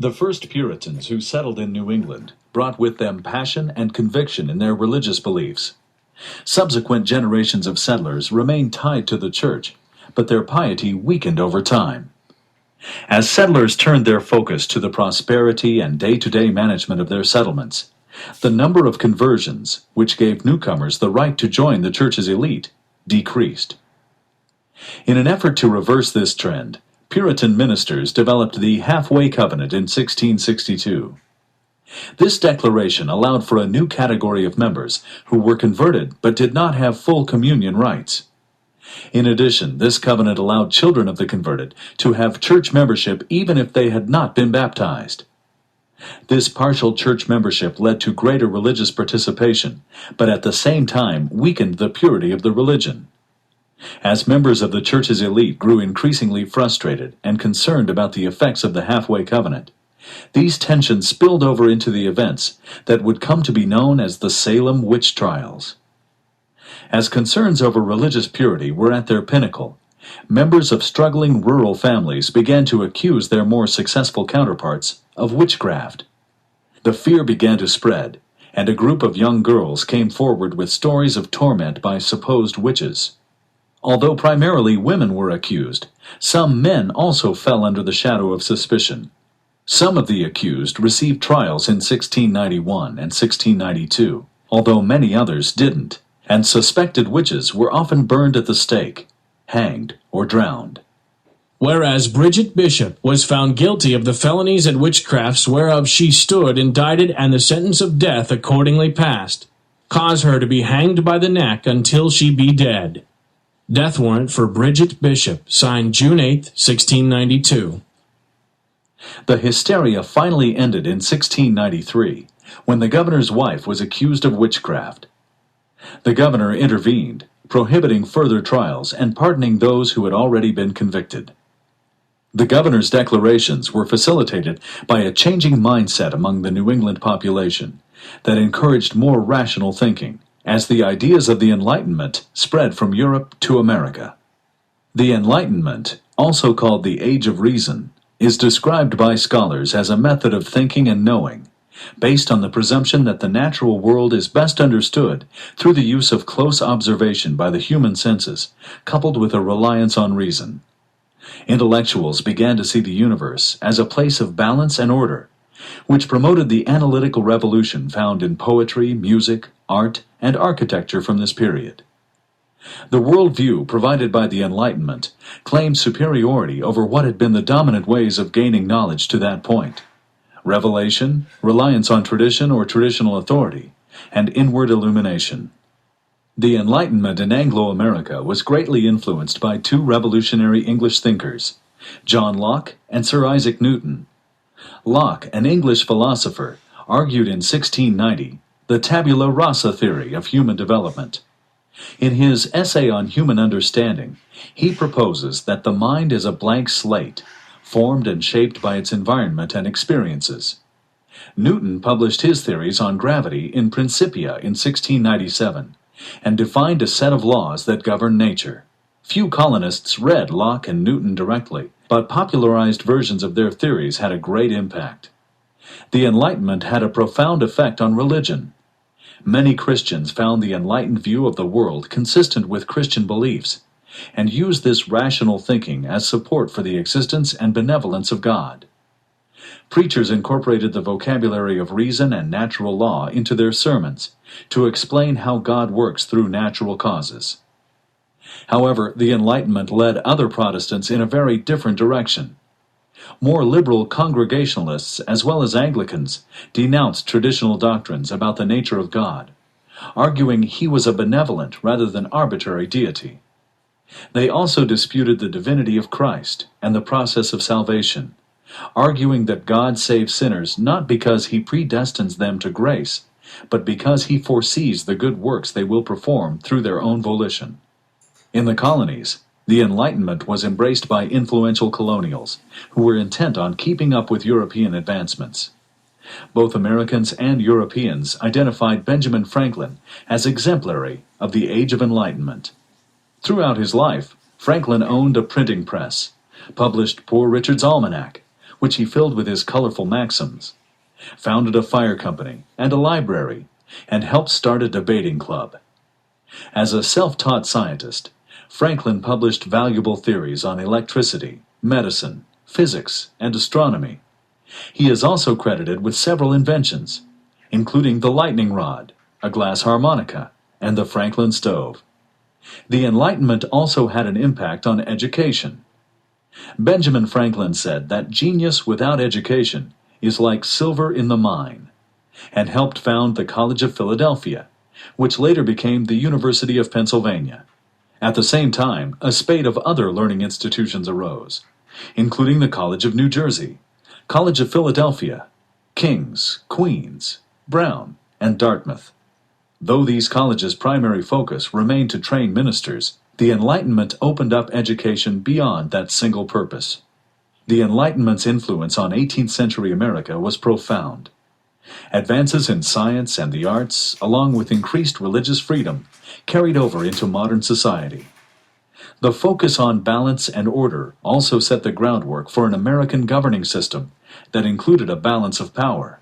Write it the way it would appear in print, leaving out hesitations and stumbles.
The first Puritans who settled in New England brought with them passion and conviction in their religious beliefs. Subsequent generations of settlers remained tied to the church, but their piety weakened over time. As settlers turned their focus to the prosperity and day-to-day management of their settlements, the number of conversions, which gave newcomers the right to join the church's elite, decreased. In an effort to reverse this trend, Puritan ministers developed the Halfway Covenant in 1662. This declaration allowed for a new category of members who were converted but did not have full communion rights. In addition, this covenant allowed children of the converted to have church membership even if they had not been baptized. This partial church membership led to greater religious participation, but at the same time weakened the purity of the religion. As members of the church's elite grew increasingly frustrated and concerned about the effects of the Halfway Covenant, these tensions spilled over into the events that would come to be known as the Salem witch trials. As concerns over religious purity were at their pinnacle, members of struggling rural families began to accuse their more successful counterparts of witchcraft. The fear began to spread, and a group of young girls came forward with stories of torment by supposed witches. Although primarily women were accused, some men also fell under the shadow of suspicion. Some of the accused received trials in 1691 and 1692, although many others didn't, and suspected witches were often burned at the stake, hanged, or drowned. Whereas Bridget Bishop was found guilty of the felonies and witchcrafts whereof she stood indicted, and the sentence of death accordingly passed, cause her to be hanged by the neck until she be dead. Death warrant for Bridget Bishop, signed June 8, 1692. The hysteria finally ended in 1693, when the governor's wife was accused of witchcraft. The governor intervened, prohibiting further trials and pardoning those who had already been convicted. The governor's declarations were facilitated by a changing mindset among the New England population that encouraged more rational thinking, as the ideas of the Enlightenment spread from Europe to America. The Enlightenment, also called the Age of Reason, is described by scholars as a method of thinking and knowing, based on the presumption that the natural world is best understood through the use of close observation by the human senses, coupled with a reliance on reason. Intellectuals began to see the universe as a place of balance and order, which promoted the analytical revolution found in poetry, music, art, and architecture from this period. The worldview provided by the Enlightenment claimed superiority over what had been the dominant ways of gaining knowledge to that point: revelation, reliance on tradition or traditional authority, and inward illumination. The Enlightenment in Anglo-America was greatly influenced by two revolutionary English thinkers, John Locke and Sir Isaac Newton. Locke, an English philosopher, argued in 1690 the tabula rasa theory of human development. In his Essay on Human Understanding, he proposes that the mind is a blank slate, formed and shaped by its environment and experiences. Newton published his theories on gravity in Principia in 1697, and defined a set of laws that govern nature. Few colonists read Locke and Newton directly, but popularized versions of their theories had a great impact. The Enlightenment had a profound effect on religion. Many Christians found the enlightened view of the world consistent with Christian beliefs, and used this rational thinking as support for the existence and benevolence of God. Preachers incorporated the vocabulary of reason and natural law into their sermons to explain how God works through natural causes. However, the Enlightenment led other Protestants in a very different direction. More liberal Congregationalists, as well as Anglicans, denounced traditional doctrines about the nature of God, arguing he was a benevolent rather than arbitrary deity. They also disputed the divinity of Christ and the process of salvation, arguing that God saves sinners not because he predestines them to grace, but because he foresees the good works they will perform through their own volition. In the colonies, the Enlightenment was embraced by influential colonials who were intent on keeping up with European advancements. Both Americans and Europeans identified Benjamin Franklin as exemplary of the Age of Enlightenment. Throughout his life, Franklin owned a printing press, published Poor Richard's Almanac, which he filled with his colorful maxims, founded a fire company and a library, and helped start a debating club. As a self-taught scientist, Franklin published valuable theories on electricity, medicine, physics, and astronomy. He is also credited with several inventions, including the lightning rod, a glass harmonica, and the Franklin stove. The Enlightenment also had an impact on education. Benjamin Franklin said that genius without education is like silver in the mine, and helped found the College of Philadelphia, which later became the University of Pennsylvania. At the same time, a spate of other learning institutions arose, including the College of New Jersey, College of Philadelphia, King's, Queen's, Brown, and Dartmouth. Though these colleges' primary focus remained to train ministers, the Enlightenment opened up education beyond that single purpose. The Enlightenment's influence on 18th century America was profound. Advances in science and the arts, along with increased religious freedom, carried over into modern society. The focus on balance and order also set the groundwork for an American governing system that included a balance of power.